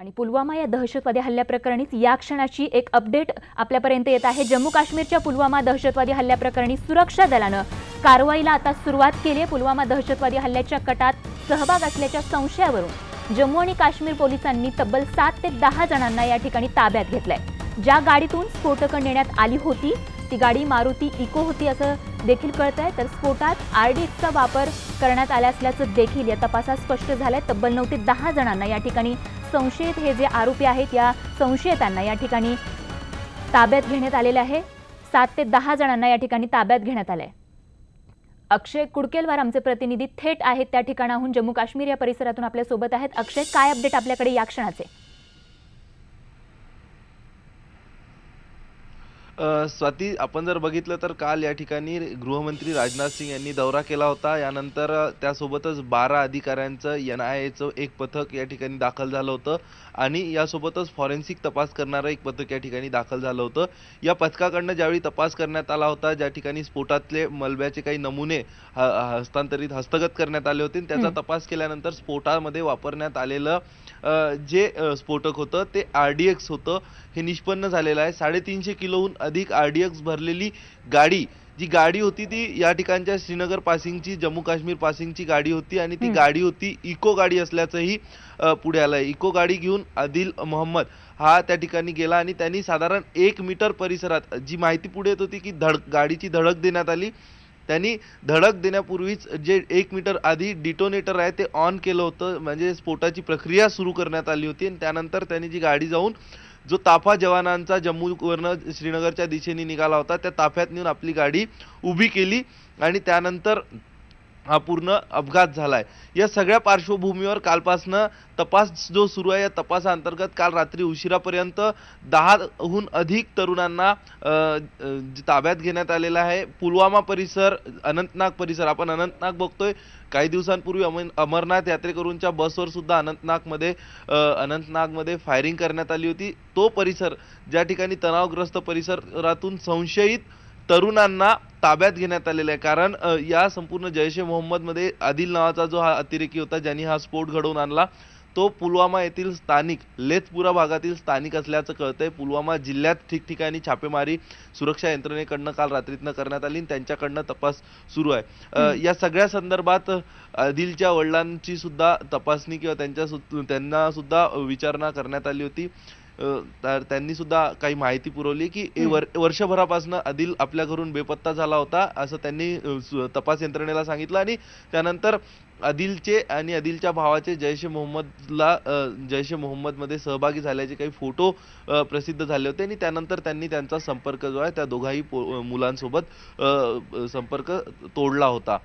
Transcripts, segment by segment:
आणि पुलवामा या दहशतवादी हल्ल्याप्रकरणी या क्षणाची एक अपडेट आपल्यापर्यंत येत आहे। जम्मू काश्मीरच्या पुलवामा दहशतवादी हल्ल्याप्रकरणी सुरक्षा दलानं कारवाईला आता सुरुवात केली आहे। पुलवामा दहशतवादी हल्ल्याच्या कटात सहभाग असल्याच्या संशयावरून जम्मू आणि काश्मीर पोलिसांनी तब्बल 7 ते 10 जणांना या ठिकाणी ताब्यात घेतलंय। ज्या गाडीतून स्फोटकं नेण्यात आली होती ती गाडी मारुती इको होती असं देखील कळतंय। तर स्फोटात आरडीएक्सचा वापर करण्यात आला असल्याचं देखील या तपासात स्पष्ट झालंय। तब्बल 9 ते 10 जणांना या ठिकाणी संशयित हे जे आरोपी आहेत या संशयितांना या ठिकाणी ताब्यात घेण्यात आलेले आहे। 7 ते 10 जणांना या ठिकाणी ताब्यात घेण्यात आले। अक्षय कुडकेलवार आमचे प्रतिनिधी थेट आहेत त्या ठिकाणाहून जम्मू काश्मीर या परिसरातून आपल्या सोबत आहेत। अक्षय, काय अपडेट आपल्याकडे या क्षणाचे? स्वाती, आपण जर बघितलं तर काल या ठिकाणी गृहमंत्री राजनाथ सिंग यांनी दौरा केला होता। यानंतर त्यासोबतच 12 अधिकाऱ्यांचं NIAचं एक पथक या ठिकाणी दाखल झालं होतं आणि यासोबतच फॉरेन्सिक तपास करणारं एक पथक या ठिकाणी दाखल झालं होतं। या पथकाकडनं ज्यावेळी तपास करण्यात आला होता, ज्या ठिकाणी स्फोटातले मलब्याचे काही नमुने हस्तगत करण्यात आले होते, त्याचा तपास केल्यानंतर स्फोटामध्ये वापरण्यात आलेलं जे स्फोटक होतं ते RDX होतं हे निष्पन्न झालेलं आहे। 350 किलोहून अधिक RDX भरलेली गाडी जी गाडी होती ती या ठिकाणच्या श्रीनगर पासिंगची, जम्मू काश्मीर पासिंगची गाडी होती आणि ती गाडी होती इको गाडी असल्याचंही पुढे आलंय। इको गाडी घेऊन आदिल मोहम्मद हा त्या ठिकाणी गेला आणि त्यांनी साधारण 1 मीटर परिसरात जी माहिती पुढे येत होती की गाडीची धडक देण्यात आली, त्यांनी धडक देण्यापूर्वीच जे 1 मीटर आधी डिटोनेटर आहे ते ऑन केलं होतं, म्हणजे स्फोटाची प्रक्रिया सुरू करण्यात आली होती। आणि त्यानंतर त्यांनी जी गाडी जाऊन जो ताफा जवानांचा जम्मूवरनं श्रीनगरच्या दिशेने निघाला होता त्या ताफ्यात नेऊन आपली गाडी उभी केली आणि त्यानंतर हा पूर्ण अपघात झालाय। या सगळ्या पार्श्वभूमीवर कालपासनं तपास जो सुरू आहे, या तपासाअंतर्गत काल रात्री उशिरापर्यंत 10हून अधिक तरुणांना ताब्यात घेण्यात आलेला आहे। पुलवामा परिसर, अनंतनाग परिसर, आपण अनंतनाग बघतोय, काही दिवसांपूर्वी अमरनाथ यात्रेकरूंच्या बसवर सुद्धा अनंतनागमध्ये फायरिंग करण्यात आली होती। तो परिसर, ज्या ठिकाणी तणावग्रस्त परिसरातून संशयित तरुणांना ताब्यात घेण्यात आलेला आहे। कारण या संपूर्ण जैश ए मोहम्मदमध्ये आदिल नावाचा जो हा अतिरेकी होता ज्यांनी हा स्फोट घडवून आणला, तो पुलवामा येथील स्थानिक, लेथपुरा भागातील स्थानिक असल्याचं कळतंय। पुलवामा जिल्ह्यात ठिकठिकाणी छापेमारी सुरक्षा यंत्रणेकडनं काल रात्रीतनं करण्यात आली आणि त्यांच्याकडनं तपास सुरू आहे। या सगळ्या संदर्भात आदिलच्या वडिलांची सुद्धा तपासणी किंवा त्यांना सुद्धा विचारणा करण्यात आली होती। तर त्यांनी सुद्धा काही माहिती पुरवली की वर्षभरापासून आदिल आपल्या घरून बेपत्ता झाला होता असं त्यांनी तपास यंत्रणेला सांगितलं। आणि त्यानंतर आदिलचे आणि आदिलच्या भावाचे जैश ए मोहम्मदमध्ये सहभागी झाल्याचे काही फोटो प्रसिद्ध झाले होते आणि त्यानंतर त्यांनी त्यांचा संपर्क जो आहे त्या दोघाही मुलांसोबत संपर्क तोडला होता।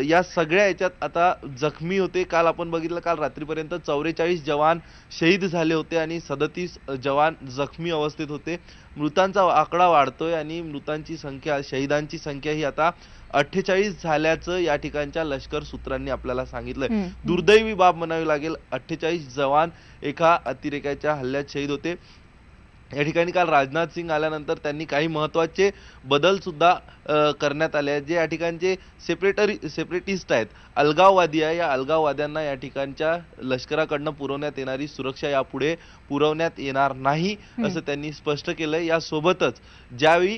या सगळ्या याच्यात आता जखमी होते, काल आपण बघितलं, काल रात्रीपर्यंत 44 जवान शहीद झाले होते आणि 37 जवान जखमी अवस्थेत होते। मृतांचा आकडा वाढतोय आणि मृतांची संख्या, शहीदांची संख्या ही आता 48 झाल्याचं या ठिकाणच्या लष्कर सूत्रांनी आपल्याला सांगितलंय। दुर्दैवी बाब म्हणावी लागेल, 48 जवान एका अतिरेक्याच्या हल्ल्यात शहीद होते। या ठिकाणी काल राजनाथ सिंग आल्यानंतर त्यांनी काही महत्त्वाचे बदल सुद्धा करण्यात आले आहेत। जे या ठिकाणचे सेपरेटिस्ट आहेत, अलगाववादी आहे, या अलगाववाद्यांना या ठिकाणच्या लष्कराकडनं पुरवण्यात येणारी सुरक्षा यापुढे पुरवण्यात येणार नाही असं त्यांनी स्पष्ट केलंय। यासोबतच ज्यावेळी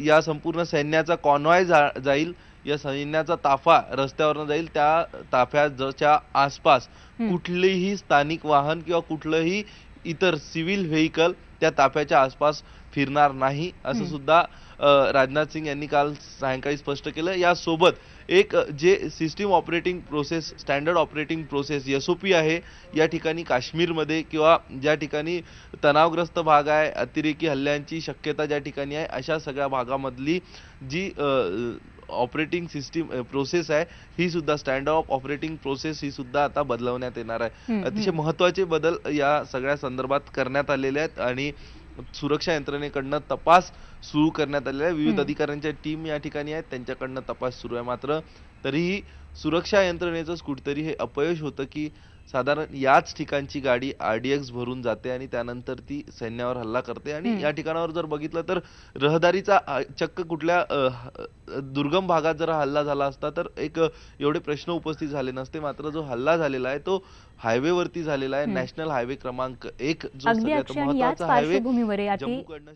या संपूर्ण सैन्याचा कॉन्वॉय जाईल, या सैन्याचा ताफा रस्त्यावरनं जाईल, त्या ताफ्याच्या आसपास कुठलेही स्थानिक वाहन किंवा कुठलंही इतर सिव्हिल व्हेकल त्या ताफ्याच्या आसपास फिरणार नाही असं सुद्धा राजनाथ सिंग यांनी काल सायंकाळी स्पष्ट केलं। यासोबत एक जे system operating process, standard operating process SOP आहे या ठिकाणी काश्मीरमध्ये किंवा ज्या ठिकाणी तणावग्रस्त भाग आहे, अतिरेकी हल्ल्यांची शक्यता ज्या ठिकाणी आहे, अशा सगळ्या भागामधली जी ऑपरेटिंग सिस्टीम प्रोसेस आहे ही सुद्धा, स्टँडर्ड ऑफ ऑपरेटिंग प्रोसेस ही सुद्धा आता बदलवण्यात येणार आहे। अतिशय महत्त्वाचे बदल या सगळ्या संदर्भात करण्यात आलेले आहेत आणि सुरक्षा यंत्रणेकडनं तपास सुरू करण्यात आलेला आहे। विविध अधिकाऱ्यांच्या टीम या ठिकाणी आहेत, त्यांच्याकडनं तपास सुरू आहे। मात्र तरीही सुरक्षा यंत्रणेचंच कुठेतरी हे अपयश होतं की साधारण याच ठिकाणची गाडी RDX भरून जाते आणि त्यानंतर ती सैन्यावर हल्ला करते आणि या ठिकाणावर जर बघितलं तर रहदारीचा चक्क कुठल्या दुर्गम भागात जर हल्ला झाला असता तर एक एवढे प्रश्न उपस्थित झाले नसते. मात्र जो हल्ला झालेला आहे तो हायवेवरती झालेला आहे. नॅशनल हायवे क्रमांक 1 जो अगदी सगळ्यात अक्षय, आणि याच महत्त्वाचा हायवे पार्श्वभूमीवर आहे जम्मूकडनं